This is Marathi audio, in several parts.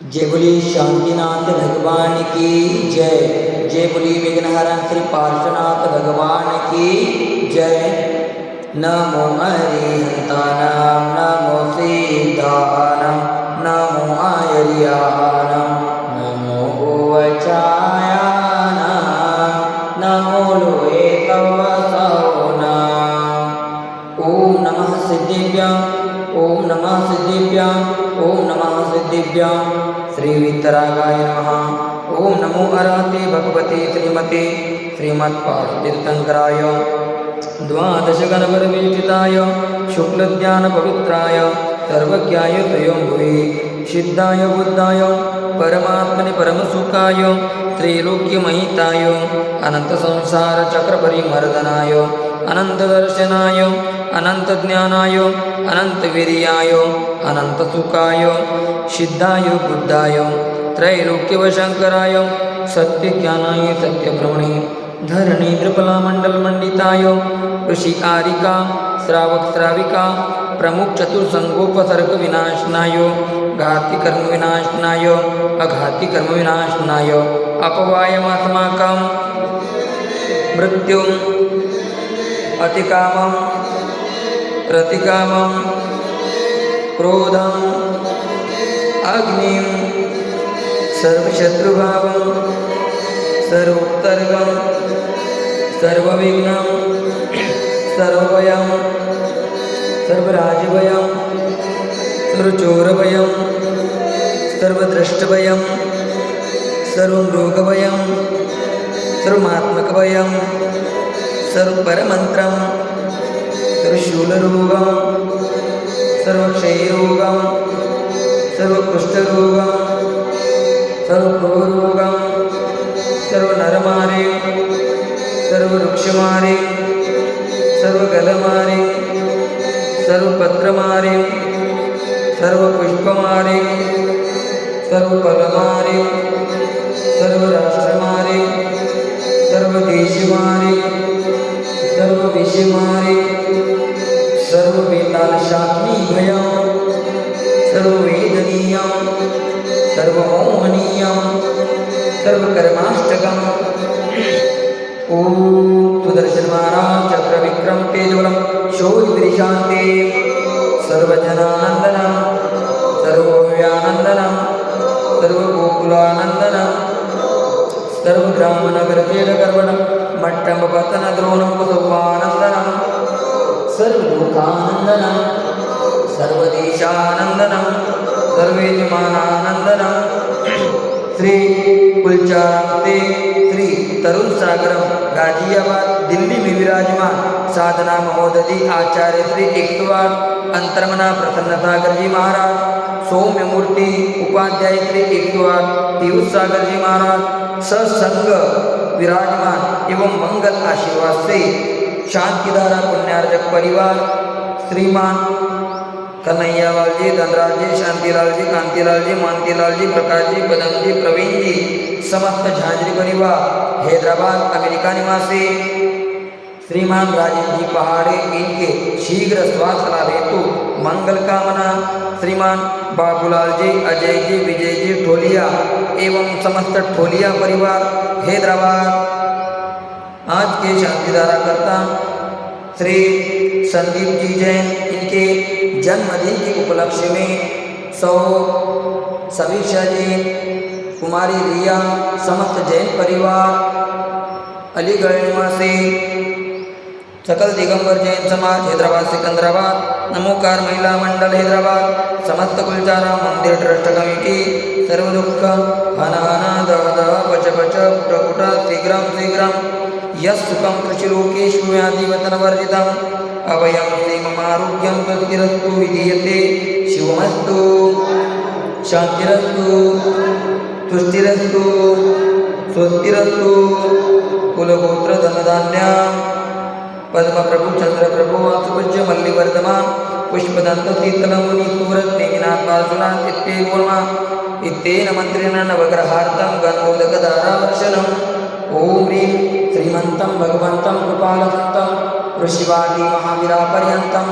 जय बोली शांतिनाथ भगवान की जय। जय बोली विघ्नहरण श्री पार्श्वनाथ भगवान की जय। नमो अरिहंतानां नमो सिद्धानां नमो आयर्यानां नमो ओवचायानां नमो लोये तवसौनां। ओम नमः सिद्धिभ्यां ओम नमः सिद्धिभ्यां ओम नमः सिद्धिभ्यां। श्री वितरागाय नमः। ओम नमो अरहते भगवते श्रीमते श्रीमत्पार्थितीर्थंकराय द्वादशगणपरिवेष्टिताय शुक्लज्ञानपवित्राय सर्वज्ञाय स्वयंभुवे सिद्धाय बुद्धाय परमात्मने परमसुखाय त्रैलोक्यमहिताय अनन्तसंसारचक्रपरिमर्दनाय अनन्तदर्शनाय अनन्तज्ञानाय अनन्तवीर्याय अनन्तसुखाय सिद्धाय बुद्धाय त्रैलोक्यवशंकराय सत्यज्ञानाय सत्यभ्रमणे धरणी नृपलामण्डलमण्डिताय ऋषि आरिका श्रावक श्राविका प्रमुख चतुर्संगोपसर्ग विनाशनाय घाति कर्म विनाशनाय अघाति कर्म विनाशनाय अपवायमस्माकं मृत्युम् अतिकामं प्रतिकामं क्रोधम् अग्निं सर्वशत्रुभावं सर्वोत्तर्गं सर्वविघ्नं सर्वभयं सर्वराजभयं सर्वचोरभयं सर्वदृष्टभयं सर्वमृगभयं सर्वमात्मकभयं सर्वपरमन्त्रं सर्वशूलरोगं सर्वक्षयरोगं सर्वकुष्ठरोगं सर्वक्रोधरोगं सर्वनरमारे सर्ववृक्षमारे सर्वगलमारे सर्वपत्रमारे सर्वपुष्पमारे सर्वफलमारे सर्वराष्ट्रमारे सर्वदेशमारे सर्वविषमारे सर्ववेतालशाग्निभयं सर्ववेदनीयं सर्वमोहनीयं सर्वकर्माष्टकम्। ओम सुदर्शन महाराज चक्रविक्रम तेजोलम शौर्यशांति सर्वजनानंदनम सर्वव्यानंदनम सर्वगोकुलानंदनम सर्वग्रामनगरखेलकर्वणं मट्टमपतनद्रोणं कुसुमानंदनम सर्वलोकानंदनम सर्वदेशानंदनम सर्वेजमानानंदनम। श्री कुलचाराम से श्री तरुण सागरम गाजियाबाद दिल्ली में विराजमान साधना महोदधि आचार्य श्री 108 अंतर्मना प्रसन्न सागर जी महाराज सौम्य मूर्ति उपाध्याय श्री 108 पीयूष सागर जी महाराज सत्संग विराजमान एवं मंगल आशीर्वाद से शांतिधारा पुण्यार्जक परिवार श्रीमान कन्हैयालाल जी धनराज जी शांतिलाल जी कांतिलाल जी मानतीलाल जी प्रकाश जी पदम जी प्रवीण जी समस्त झांझरी परिवार हैदराबाद अमेरिका निवासी श्रीमान राजेश जी पहाड़े इनके शीघ्र स्वास्थ्य लाभ हेतु मंगल कामना श्रीमान बाबूलाल जी अजय जी विजय जी ठोलिया एवं समस्त ठोलिया परिवार हैदराबाद। आज के शांतिधारा करता श्री संदीप जी जैन इनके जन्मदिन के उपलक्ष्य में समीक्षा जी कुमारी रिया समस्त जैन परिवार अलीगढ़ निवासी सकल दिगंबर जैन समाज हैदराबाद सिकंदराबाद नमोकार महिला मंडल हैदराबाद समस्त कुलचारा मंदिर ट्रस्ट कमिटी सर्व दुख हनहना दह पच पच कुट कुट शीघ्रं शीघ्रं यस्सुखं कृषिलोकेषु व्याधिवतनवर्जितम् अभयं श्रीममारोग्यं स्वस्तिरस्तु विधीयते शिवमस्तु शान्तिरस्तु तुष्टिरस्तु स्वस्तिरस्तु कुलगोत्र धनधान्य पद्मप्रभु चंद्रप्रभु वासुपूज्य मल्लिवर्धमान पुष्पदंत शीतलमुनि सूरत नेमिनाथ पार्श्वनाथ इत्ते गुणमा इत्तेन मंत्रेण नवग्रहार्थं गन्धोदकधारावर्षणम्। ओम ह्रीं श्रीमन्तं भगवन्तं कृपालवन्तं ऋषिवादी महावीरापर्यन्तं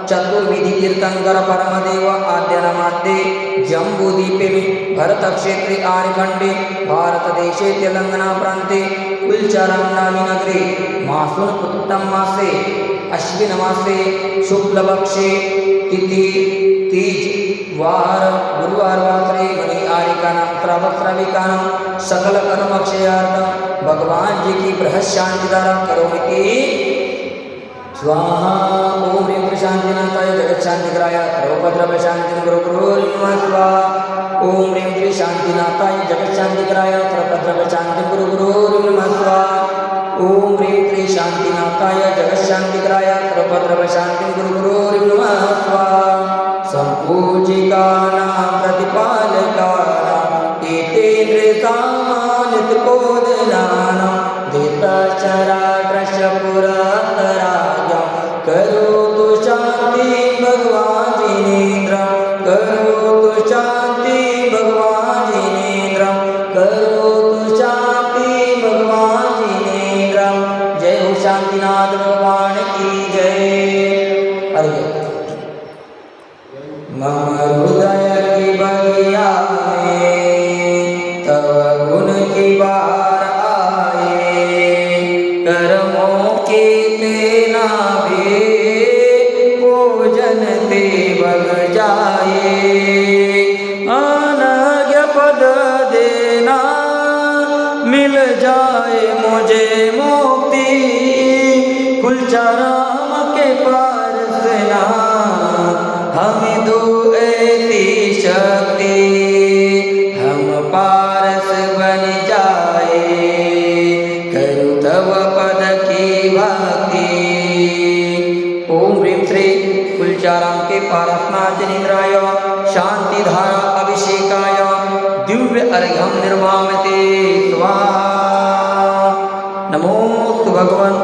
चतुर्विधि तीर्थंकर परमदेव आद्यनमाद्ये जम्बूद्वीपे भरतक्षेत्रे आर्यखण्डे भारतदेशे तेलंगाना प्रान्ते कुलचारां नामी नगरे मासुन उत्तम मासे अश्विन मासे शुक्लपक्षे तिथि तीज वार गुरुवार वासरे मणि आरिकानां श्राविकानां सकल कर्म क्षयार्थं भगवान जी की बृहत् शांति द्वारा करोमि स्वाहा। ओम ह्रीं शांतिनाथाय जगत शांतिकराय सर्वोपद्रव शांति गुरु गुरु स्वाहा। ओम ह्रीं शांतिनाथाय जगत शांतिकराय सर्वोपद्रव शांति गुरु गुरु स्वाहा। ओम ह्रीं शांतिनाथाय जगत शांतिकराय सर्वोपद्रव शांति गुरु गुरु स्वाहा। संपूजिकानां प्रतिपालकानां एतेन्द्रियसामानितपोदनानां धृतचराग्रशपुरतराजं करोतु शान्ति भगवान् जिनेन्द्रं करोतु शान्ति भगवान् जिनेन्द्रं करोतु शान्ति भगवान् जिनेन्द्रं। जय हो शांतिनाथ भगवान की जय। हरि मम हृदय की बगिया में तव गुण की बार आए कर्मों की सेना भी भोजन से बग जाए अनज्ञ पद देना मिल जाए मुझे मुक्ति कुलचाराम के पास ना हमें दो ऐसी शक्ति हम पारस बन जाए करो तव पद की भक्ति। ओम ह्रीं श्री कुलचाराम के पारसनाथ जिनेन्द्राय शांति धारा अभिषेकाय दिव्य अर्घ्यं निर्मामते स्वाहा। नमोस्तु भगवन्